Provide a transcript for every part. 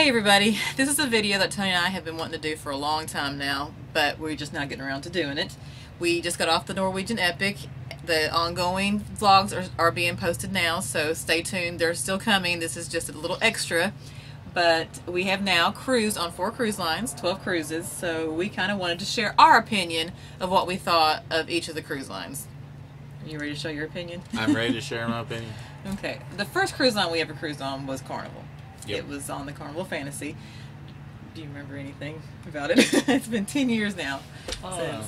everybody, this is a video that Tony and I have been wanting to do for a long time now, but we're just not getting around to doing it. We just got off the Norwegian Epic. The ongoing vlogs are being posted now, so stay tuned. They're still coming. This is just a little extra, but we have now cruised on 4 cruise lines, 12 cruises, so we kind of wanted to share our opinion of what we thought of each of the cruise lines. Are you ready to show your opinion? I'm ready to share my opinion. Okay, the first cruise line we ever cruised on was Carnival. Yep. It was on the Carnival Fantasy. Do you remember anything about it? It's been 10 years now since.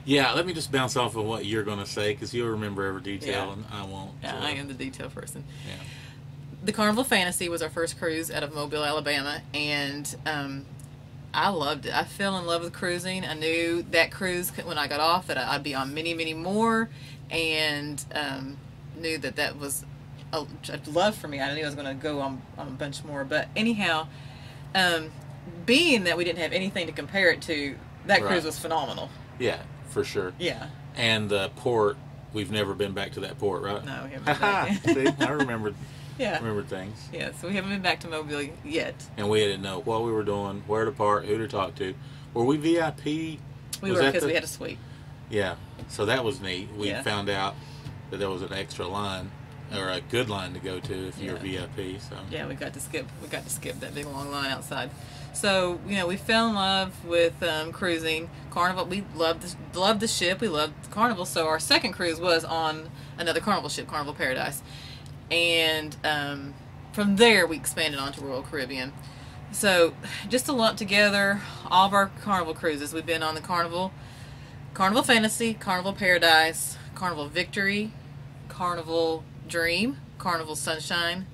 Yeah, let me just bounce off of what you're going to say, because you'll remember every detail and I won't. Yeah, I am the detail person. Yeah. The Carnival Fantasy was our first cruise out of Mobile, Alabama, and I loved it. I fell in love with cruising. I knew that cruise, when I got off, that I'd be on many, many more, and knew that was a love for me. I knew I was going to go on a bunch more. But anyhow, being that we didn't have anything to compare it to, that cruise was phenomenal. Yeah, for sure. Yeah. And the port, we've never been back to that port, right? No, we haven't been back. See, I remembered. Yeah. Remember things. Yeah, so we haven't been back to Mobile yet. And we didn't know what we were doing, where to park, who to talk to. Were we VIP? We were, because we had a suite. Yeah, so that was neat. We Yeah. found out that there was an extra line, or a good line to go to if you're VIP. So yeah, we got to skip that big long line outside. So we fell in love with cruising. Carnival, we loved the ship. We loved Carnival. So our second cruise was on another Carnival ship, Carnival Paradise, and from there we expanded onto Royal Caribbean. So just to lump together all of our Carnival cruises, we've been on the Carnival Fantasy, Carnival Paradise, Carnival Victory, Carnival Dream, Carnival Sunshine,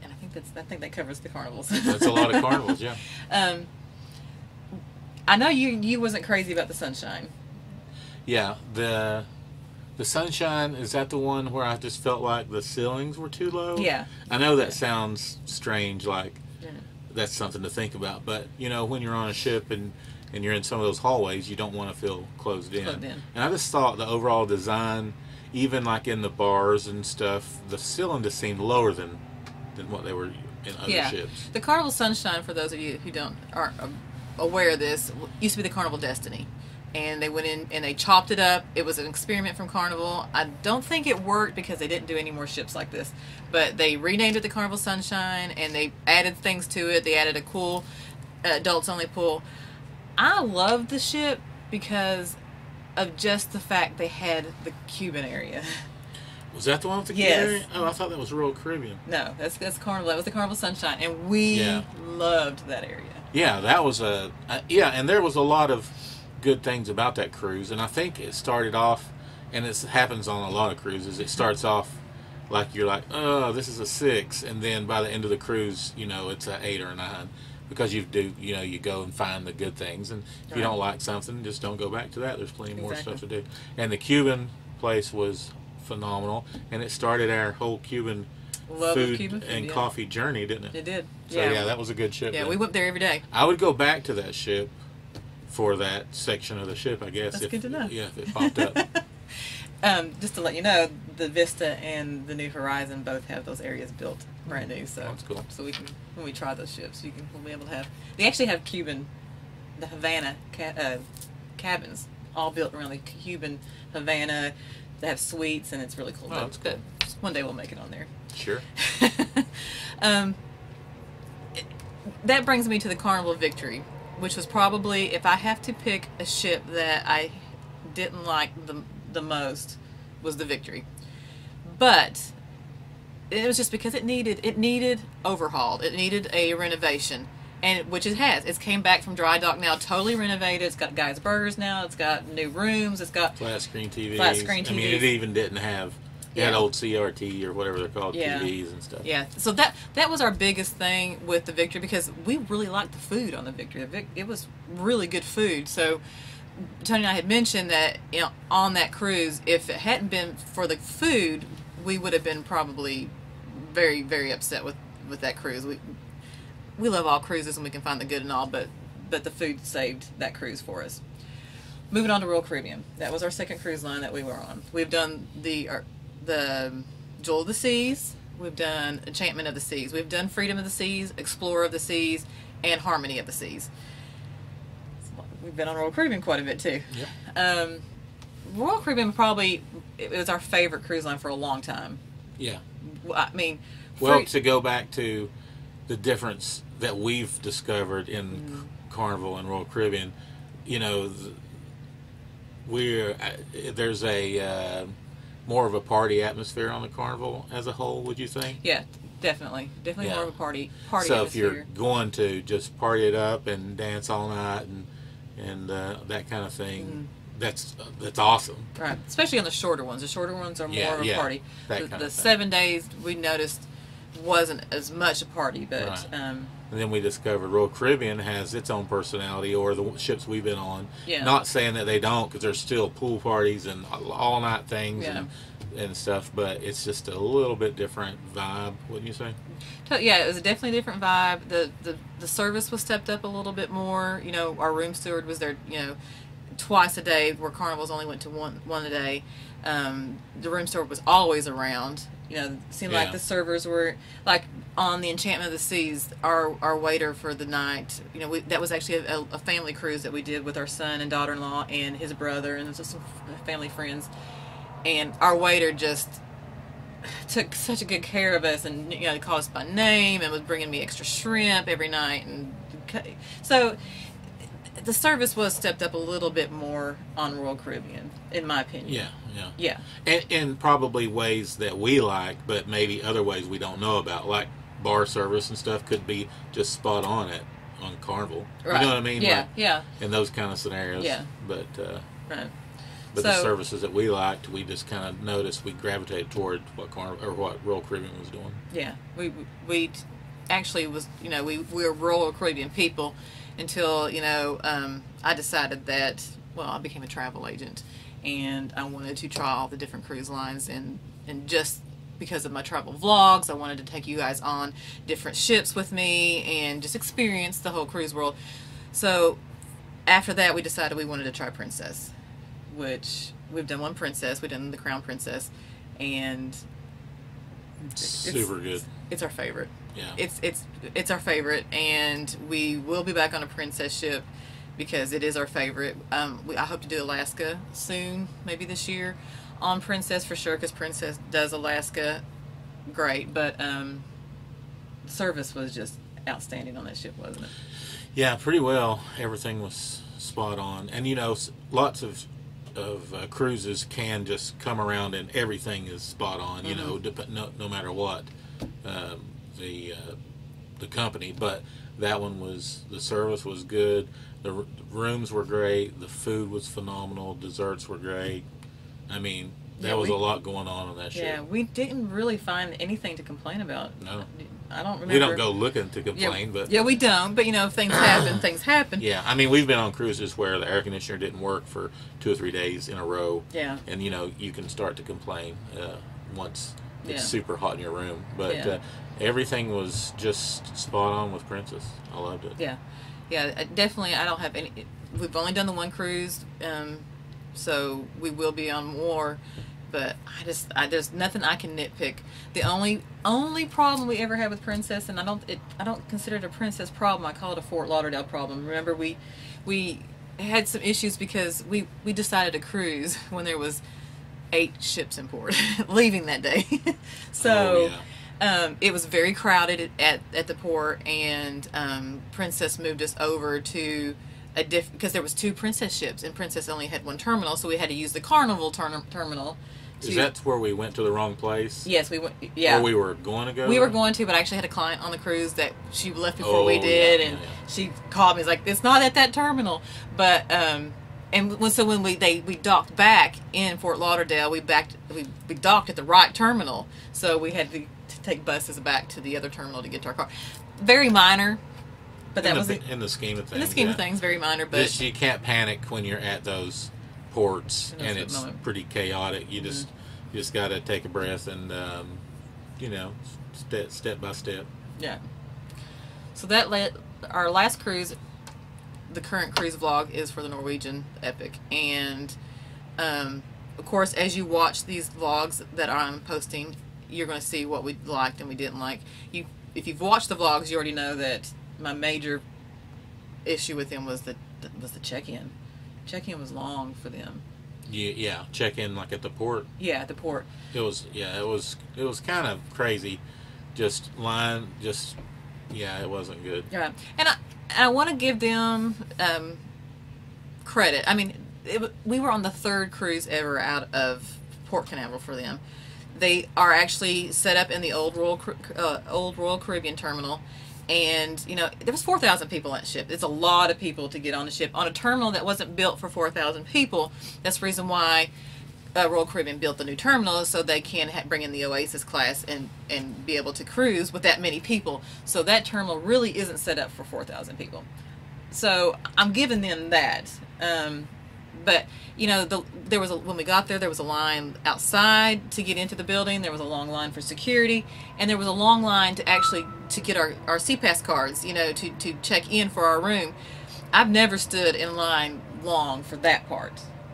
and I think that covers the carnivals. That's a lot of carnivals, yeah. I know you wasn't crazy about the Sunshine. Yeah, the Sunshine, is that the one where I just felt like the ceilings were too low? Yeah. I know that sounds strange, like that's something to think about, but when you're on a ship and you're in some of those hallways, you don't want to feel closed in. And I just thought the overall design, even like in the bars and stuff, the ceiling just seemed lower than what they were in other ships. The Carnival Sunshine, for those of you who aren't aware of this, used to be the Carnival Destiny. And they went in and they chopped it up. It was an experiment from Carnival. I don't think it worked because they didn't do any more ships like this. But they renamed it the Carnival Sunshine, and they added things to it. They added a cool adults-only pool. I loved the ship because of just the fact they had the Cuban area. Was that the one with the Cuban area? Oh, I thought that was Royal Caribbean. No, that's Carnival. That was the Carnival Sunshine, and we loved that area. Yeah, that was and there was a lot of good things about that cruise, and I think it started off, and it happens on a lot of cruises, it starts off like you're like, oh, this is a 6, and then by the end of the cruise, it's a 8 or a 9, because you go and find the good things, and if you don't like something, just don't go back to that. There's plenty more stuff to do. And the Cuban place was phenomenal, and it started our whole Cuban food and coffee journey, didn't it? It did. So yeah, that was a good ship. Yeah, we went there every day. I would go back to that ship for that section of the ship, I guess. That's good to know. Yeah, if it popped up. Just to let you know, the Vista and the New Horizon both have those areas built brand new. So that's cool. So we can, when we try those ships, we'll be able to have. They actually have the Havana cabins, all built around the Cuban Havana. They have suites, and it's really cool. Oh, that's cool. One day we'll make it on there. Sure. That brings me to the Carnival Victory, which was probably, if I have to pick a ship that I didn't like the most, was the Victory. But it was just because it needed overhauled. It needed a renovation, and which it has. It's came back from dry dock now, totally renovated. It's got Guy's Burgers now. It's got new rooms. It's got flat screen TVs. I mean, it even didn't have. It had old CRT or whatever they're called, TVs and stuff. Yeah, so that was our biggest thing with the Victory, because we really liked the food on the Victory. It was really good food. So Tony and I had mentioned that on that cruise, if it hadn't been for the food, we would have been probably very, very upset with that cruise. We love all cruises and we can find the good and all, but the food saved that cruise for us. Moving on to Royal Caribbean. That was our second cruise line that we were on. We've done the Jewel of the Seas. We've done Enchantment of the Seas. We've done Freedom of the Seas, Explorer of the Seas, and Harmony of the Seas. We've been on Royal Caribbean quite a bit too. Yeah. Royal Caribbean probably, it was our favorite cruise line for a long time. Yeah. I mean, well, to go back to the difference that we've discovered in Carnival and Royal Caribbean, you know, there's a more of a party atmosphere on the Carnival as a whole. Would you think? Yeah, definitely Yeah. more of a party So atmosphere. if you're going to just party it up and dance all night and that kind of thing, that's awesome. Right, especially on the shorter ones. The shorter ones are more of a party. The 7 days we noticed wasn't as much a party, but Right. And then we discovered Royal Caribbean has its own personality, or the ships we've been on. Yeah. Not saying that they don't, because there's still pool parties and all night things and stuff, but it's just a little bit different vibe, wouldn't you say? yeah, it was a definitely different vibe. The service was stepped up a little bit more. You know, our room steward was there, you know, twice a day, where Carnivals only went to one a day. The room steward was always around. You know, it seemed like the servers were, like on the Enchantment of the Seas, our waiter for the night, you know, that was actually a family cruise that we did with our son and daughter-in-law and his brother and just some family friends. And our waiter just took such a good care of us, and, you know, called us by name and was bringing me extra shrimp every night. And so the service was stepped up a little bit more on Royal Caribbean, in my opinion. Yeah. And probably ways that we like, but maybe other ways we don't know about, like bar service and stuff could be just spot on Carnival. Right. You know what I mean? Yeah, like, in those kind of scenarios. Yeah. But right. But the services that we liked, we just kind of noticed we gravitated toward what Royal Caribbean was doing. Yeah, we actually was, you know, we were Royal Caribbean people until, you know, I decided that, well, I became a travel agent, and I wanted to try all the different cruise lines, and just because of my travel vlogs, I wanted to take you guys on different ships with me and just experience the whole cruise world. So after that, we decided we wanted to try Princess, which we've done one Princess. We've done the Crown Princess, and super good. It's our favorite. Yeah. It's our favorite, and we will be back on a Princess ship because it is our favorite. I hope to do Alaska soon, maybe this year, on Princess for sure, because Princess does Alaska great. But service was just outstanding on that ship, wasn't it? Yeah, pretty well. Everything was spot on, and you know, lots of cruises can just come around and everything is spot on. You know, no matter what the company, but that one was, the service was good, the rooms were great, the food was phenomenal, desserts were great. I mean, there was a lot going on that ship. Yeah, we didn't really find anything to complain about. No. I don't remember. We don't go looking to complain, but... Yeah, we don't, but, you know, if things happen, things happen. Yeah, I mean, we've been on cruises where the air conditioner didn't work for 2 or 3 days in a row. Yeah. And, you know, you can start to complain once it's super hot in your room. But everything was just spot on with Princess. I loved it. Yeah. Yeah, definitely, I don't have any... We've only done the one cruise, so we will be on more. But there's nothing I can nitpick. The only problem we ever had with Princess, and I don't consider it a Princess problem. I call it a Fort Lauderdale problem. Remember, we had some issues because we decided to cruise when there was 8 ships in port leaving that day. So it was very crowded at the port, and Princess moved us over to a because there was 2 Princess ships, and Princess only had 1 terminal, so we had to use the Carnival terminal. Is that where we went to the wrong place? Yes, we went. Yeah, or we were going to go. We were going to, but I actually had a client on the cruise that she left before we did, and she called me. It's like, it's not at that terminal, but so when we docked back in Fort Lauderdale, we docked at the right terminal, so we had to take buses back to the other terminal to get to our car. Very minor. But that was in the scheme of things. In the scheme of things, very minor. But just, you can't panic when you're at those ports and it's pretty chaotic. You just got to take a breath and you know, step by step. Yeah. So that our last cruise. The current cruise vlog is for the Norwegian Epic, and of course, as you watch these vlogs that I'm posting, you're going to see what we liked and we didn't like. If you've watched the vlogs, you already know that my major issue with them was the check-in. Check-in was long for them. Yeah, check-in like at the port. Yeah, at the port. It was kind of crazy. Just it wasn't good. Yeah, and I want to give them credit. I mean, we were on the 3rd cruise ever out of Port Canaveral for them. They are actually set up in the old Royal Caribbean terminal, and there was 4,000 people on that ship. It's a lot of people to get on the ship on a terminal that wasn't built for 4,000 people. That's the reason why Royal Caribbean built the new terminal, so they can bring in the Oasis class and be able to cruise with that many people. So that terminal really isn't set up for 4,000 people. So I'm giving them that. But there was when we got there was a line outside to get into the building. There was a long line for security, and there was a long line to get our CPAS cards, to check in for our room. I've never stood in line long for that part.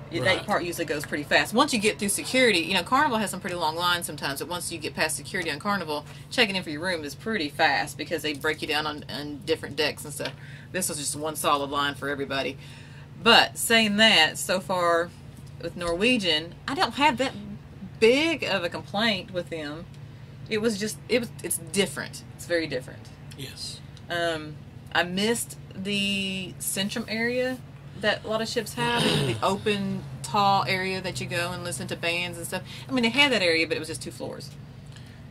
Right. That part usually goes pretty fast. Once you get through security, Carnival has some pretty long lines sometimes, but once you get past security on Carnival, checking in for your room is pretty fast because they break you down on different decks and stuff. This was just one solid line for everybody. But saying that, so far with Norwegian, I don't have that big of a complaint with them. It's different. It's very different. Yes. I missed the Centrum area that a lot of ships have, the open, tall area that you go and listen to bands and stuff. I mean, they had that area, but it was just 2 floors.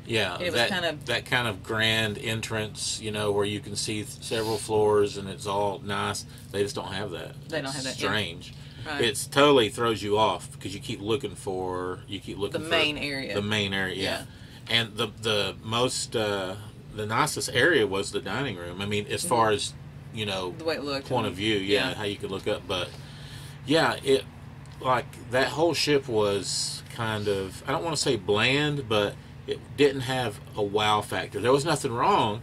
Yeah, that kind of grand entrance, where you can see several floors and it's all nice. They just don't have that. They don't have that. Strange. Yeah. Right. It totally throws you off because you keep looking for the main area. The main area, yeah. And the nicest area was the dining room. I mean, as far as the way it looked, point of view, how you could look up, but it that whole ship was kind of, I don't want to say bland, but it didn't have a wow factor. There was nothing wrong.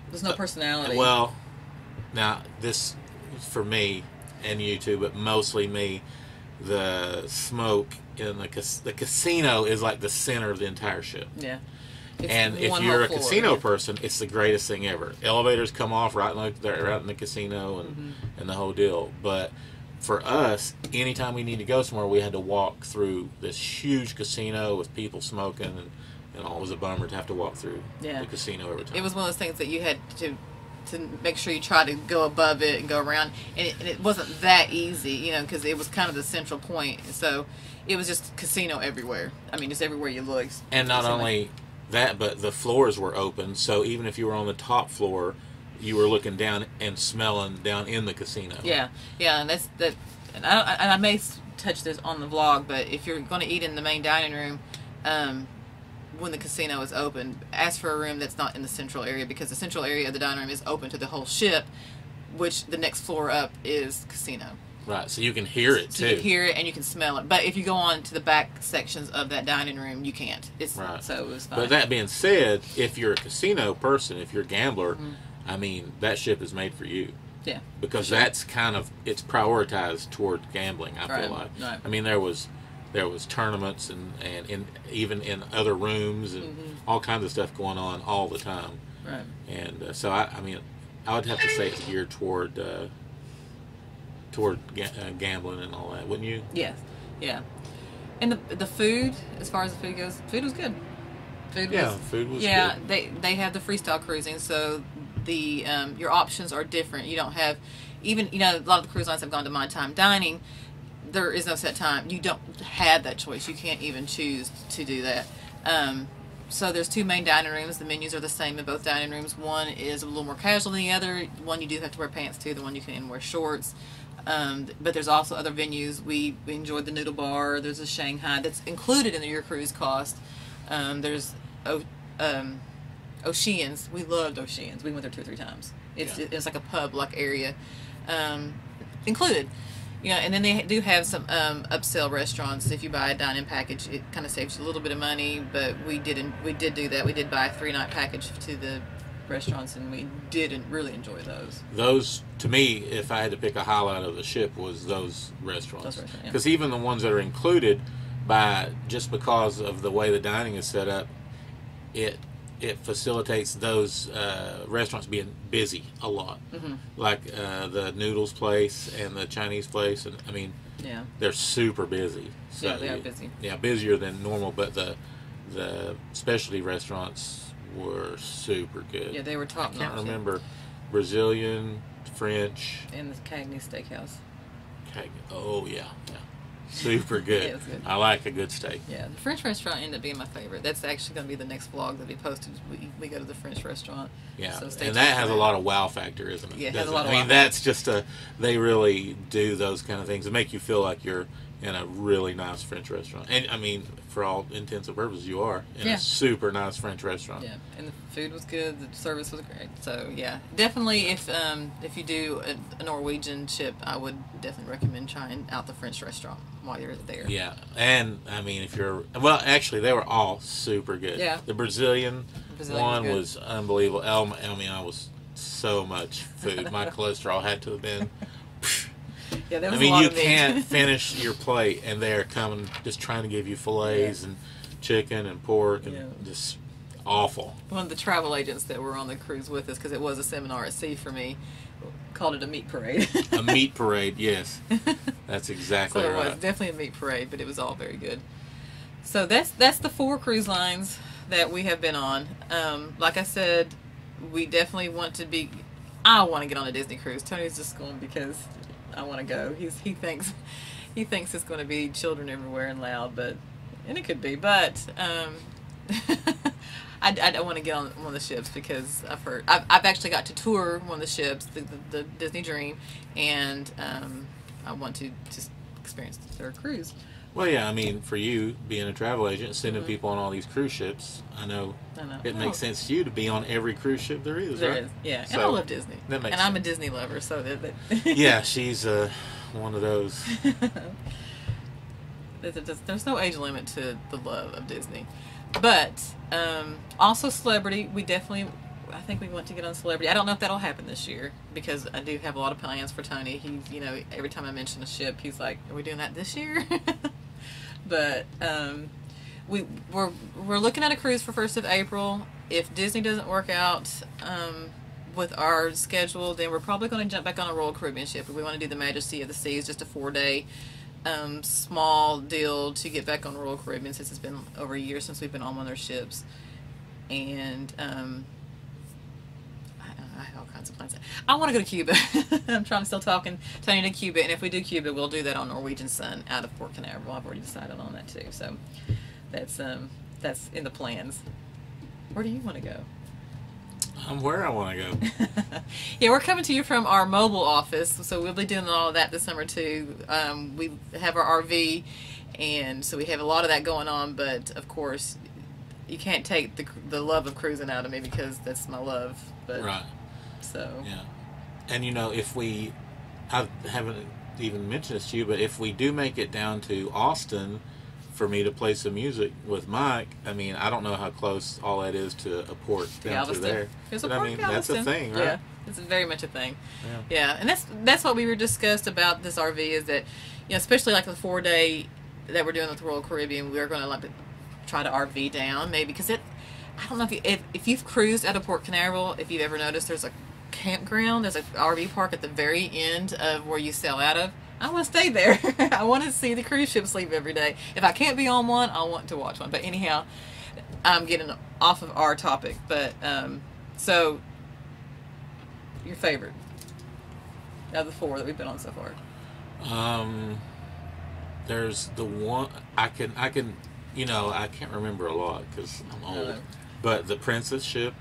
There's no personality. Well, now this for me and you too, but mostly me. The smoke in the casino is like the center of the entire ship. Yeah. And if you're a casino person, it's the greatest thing ever. Elevators come off right in the casino and the whole deal. But for us, anytime we need to go somewhere, we had to walk through this huge casino with people smoking, and it was a bummer to have to walk through the casino every time. It was one of those things that you had to make sure you try to go above it and go around, and it wasn't that easy, because it was kind of the central point. So it was just casino everywhere. I mean, just everywhere you looked. And not only that, but the floors were open, so even if you were on the top floor, you were looking down and smelling down in the casino. Yeah, and that's that. And I may touch this on the vlog, but if you're going to eat in the main dining room, when the casino is open, ask for a room that's not in the central area, because the central area of the dining room is open to the whole ship, which the next floor up is casino. Right, so you can hear it too. You can hear it and you can smell it. But if you go on to the back sections of that dining room, you can't. Right. So it was fine. But that being said, if you're a casino person, if you're a gambler, I mean, that ship is made for you. Yeah. Because that's kind of, it's prioritized toward gambling, I feel like. Right. I mean, there was tournaments and even in other rooms and all kinds of stuff going on all the time. Right. And so, I mean, I would have to say it's geared toward gambling and all that, wouldn't you? Yes, yeah. And the food, as far as the food goes, food was good. Food was good. They have the freestyle cruising, so the your options are different. You don't have, even a lot of the cruise lines have gone to my time dining. There is no set time. You don't have that choice. You can't even choose to do that. So there's 2 main dining rooms. The menus are the same in both dining rooms. One is a little more casual than the other. One you do have to wear pants to. The one you can wear shorts. But there's also other venues. We enjoyed the noodle bar. There's a Shanghai that's included in your cruise cost. There's Oceans. We loved Oceans. We went there 2 or 3 times. It's like a pub-like area, included. And then they do have some upsell restaurants. If you buy a dine-in package, it kind of saves you a little bit of money. But we did do that. We did buy a 3-night package to the restaurants, and we didn't really enjoy those. Those, to me, if I had to pick a highlight of the ship, was those restaurants. Because even the ones that are included, just because of the way the dining is set up, it facilitates those restaurants being busy a lot, like the noodles place and the Chinese place, and I mean, Yeah. they're super busy. So, Yeah, they are busy. Yeah, busier than normal, but the specialty restaurants were super good. Yeah, they were top notch. I can't remember Brazilian, French, And the Cagney Steakhouse. Oh yeah, super good. Yeah, it was good. I like a good steak. Yeah, the French restaurant ended up being my favorite. That's actually going to be the next vlog that we posted. We go to the French restaurant. Yeah, so and that has a lot of wow factor, isn't it? Yeah, it has a lot of I mean, wow that's just they really do those kind of things to make you feel like you're in a really nice French restaurant. And I mean, for all intents and purposes, you are in a super nice French restaurant. Yeah, and the food was good. The service was great. So yeah, definitely if you do a Norwegian ship, I would definitely recommend trying out the French restaurant while you're there. Yeah, and I mean, actually, they were all super good. Yeah. The Brazilian one was was unbelievable. I mean, I was so much food. My cholesterol had to have been. Yeah, there was I mean, a lot you of meat. can't finish your plate, and they're coming, just trying to give you fillets and chicken and pork, and just awful. One of the travel agents that were on the cruise with us, because it was a seminar at sea for me, called it a meat parade. A meat parade, yes. That's exactly so it right. was definitely a meat parade, but it was all very good. So that's the 4 cruise lines that we have been on. Like I said, we definitely want to be. I want to get on a Disney cruise. Tony's just going because I want to go. He thinks it's going to be children everywhere and loud, and it could be. But I don't want to get on one of the ships because I've actually got to tour one of the ships, the Disney Dream, and I want to just experience their cruise. Well, yeah, I mean, for you, being a travel agent, sending people on all these cruise ships, I know. It makes sense to you to be on every cruise ship there is, There right? is, yeah. So, and I love Disney. That makes and I'm a sense. Disney lover, so Yeah, she's one of those. There's no age limit to the love of Disney. But also Celebrity, I think we want to get on Celebrity. I don't know if that'll happen this year because I do have a lot of plans for Tony. He's, every time I mention a ship, he's like, "Are we doing that this year?" But we're looking at a cruise for 1st of April. If Disney doesn't work out with our schedule, then we're probably going to jump back on a Royal Caribbean ship. If we want to do the Majesty of the Seas, just a 4-day small deal to get back on Royal Caribbean since it's been over a year since we've been on one of their ships. And I have all kinds of plans. I want to go to Cuba. I'm still talking Tony to Cuba, and if we do Cuba, we'll do that on Norwegian Sun out of Port Canaveral. I've already decided on that too, so that's in the plans. Where do you want to go? Where I want to go. Yeah, we're coming to you from our mobile office, so we'll be doing all of that this summer too. We have our RV, and so we have a lot of that going on, but of course you can't take the love of cruising out of me because that's my love. But, right. So. Yeah. And I haven't even mentioned this to you, but if we do make it down to Austin for me to play some music with Mike, I mean, I don't know how close all that is to a port down through there. There's a but port I mean, in that's a thing, right? Yeah, it's very much a thing. Yeah. And that's what we were discussed about this RV is that, especially like the 4-day that we're doing with the Royal Caribbean, we're going to try to RV down maybe because I don't know if you've cruised out of Port Canaveral, if you've ever noticed there's a campground, there's an RV park at the very end of where you sail out of. I want to stay there. I want to see the cruise ships leave every day. If I can't be on one, I want to watch one. But anyhow, I'm getting off of our topic. But so your favorite of the 4 that we've been on so far? There's the one I can I can't remember a lot because I'm old. But the Princess ship,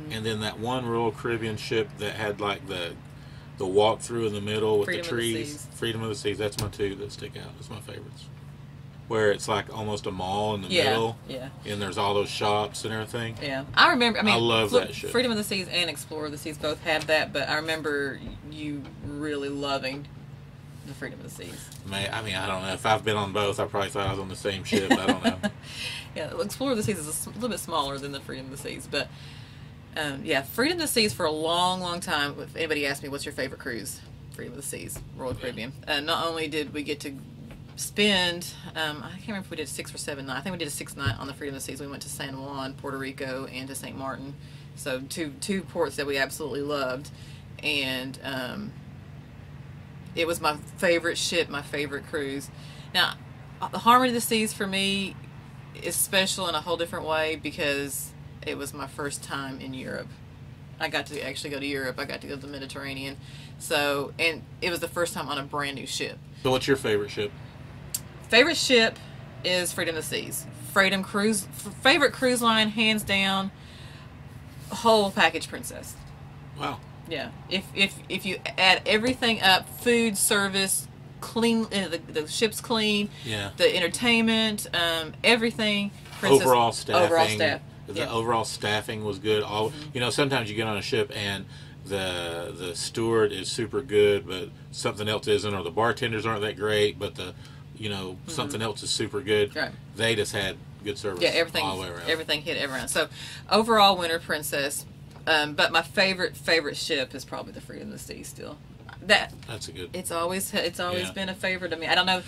and then that one Royal Caribbean ship that had like the walk through in the middle with the trees. Freedom of the Seas. That's my 2 that stick out. That's my favorites. Where it's like almost a mall in the middle. Yeah. And there's all those shops and everything. Yeah. I remember, I love that ship. Freedom of the Seas and Explorer of the Seas both have that, but I remember you really loving the Freedom of the Seas. I mean, I don't know. If I've been on both, I probably thought I was on the same ship. I don't know. Yeah, Explorer of the Seas is a little bit smaller than the Freedom of the Seas, but Freedom of the Seas for a long, long time. If anybody asked me, what's your favorite cruise? Freedom of the Seas, Royal Caribbean. Not only did we get to spend, I can't remember if we did 6 or 7 nights. I think we did a 6th night on the Freedom of the Seas. We went to San Juan, Puerto Rico, and to St. Martin. So two ports that we absolutely loved. And it was my favorite ship, my favorite cruise. Now, the Harmony of the Seas for me is special in a whole different way because it was my first time in Europe. I got to actually go to Europe. I got to go to the Mediterranean. So, and it was the first time on a brand new ship. So what's your favorite ship? Favorite ship is Freedom of the Seas. Favorite cruise line, hands down, whole package Princess. Wow. Yeah. If you add everything up, food, service, clean, the ship's clean, yeah, the entertainment, everything. Princess, overall staffing. Overall staff. The overall staffing was good. All you know, sometimes you get on a ship and the steward is super good, but something else isn't, or the bartenders aren't that great, but something else is super good. Right. They just had good service. Yeah, everything. All the way around. Everything hit everyone. So overall, Winter Princess. But my favorite ship is probably the Freedom of the Seas. Still, that's a good. It's always been a favorite to me. I don't know.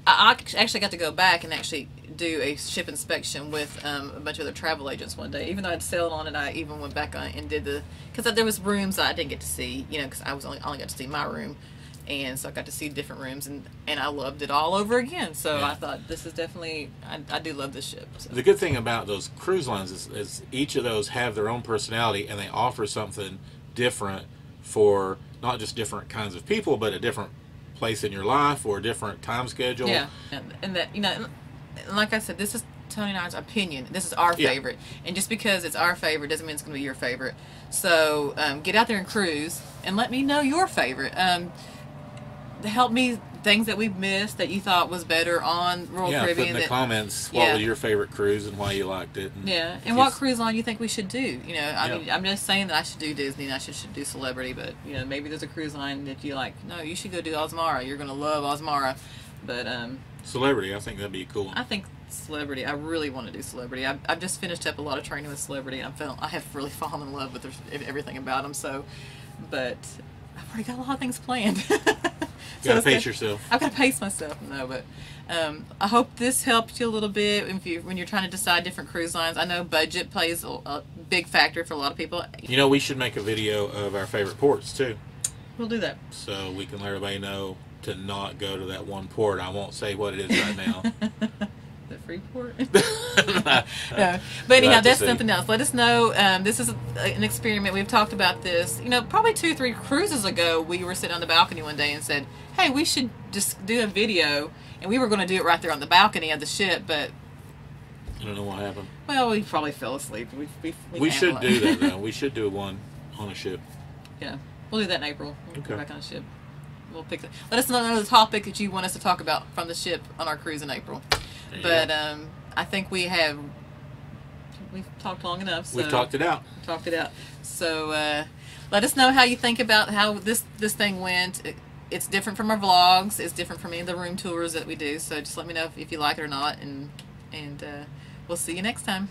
I actually got to go back and actually do a ship inspection with a bunch of other travel agents one day. Even though I'd sailed on it, I even went back on it and did because there was rooms that I didn't get to see. Because I was only got to see my room, and so I got to see different rooms, and I loved it all over again. So I thought this is definitely I do love this ship. So. The good thing about those cruise lines is each of those have their own personality, and they offer something different for not just different kinds of people, but a different place in your life or a different time schedule. Yeah, and that like I said, this is Tony and I's opinion. This is our favorite, and just because it's our favorite doesn't mean it's going to be your favorite. So get out there and cruise, and let me know your favorite. Help me things that we've missed that you thought was better on Royal Caribbean. Put in the comments what was your favorite cruise and why you liked it. And what cruise line you think we should do. I mean, I'm just saying that I should do Disney and I should do Celebrity, but maybe there's a cruise line that you like. No, you should go do Osmara. You're going to love Osmara. But Celebrity, I think that'd be a cool one. I think Celebrity. I really want to do Celebrity. I've just finished up a lot of training with Celebrity, and I have really fallen in love with everything about them. So, but I've already got a lot of things planned. You gotta pace yourself. I've got to pace myself. No, but I hope this helped you a little bit when you're trying to decide different cruise lines. I know budget plays a big factor for a lot of people. We should make a video of our favorite ports too. We'll do that. So we can let everybody know to not go to that one port. I won't say what it is right now. The Freeport? No. But anyhow, that's something else. Let us know. This is an experiment. We've talked about this. Probably 2-3 cruises ago, we were sitting on the balcony one day and said, hey, we should just do a video. And we were going to do it right there on the balcony of the ship, but I don't know what happened. Well, we probably fell asleep. We should do that, though. We should do one on a ship. Yeah. We'll do that in April. We'll go back on a ship. We'll pick that. Let us know the topic that you want us to talk about from the ship on our cruise in April. But I think we've talked long enough. So we've talked it out. So let us know how you think about how this thing went. It's different from our vlogs. It's different from any of the room tours that we do. So just let me know if you like it or not, and we'll see you next time.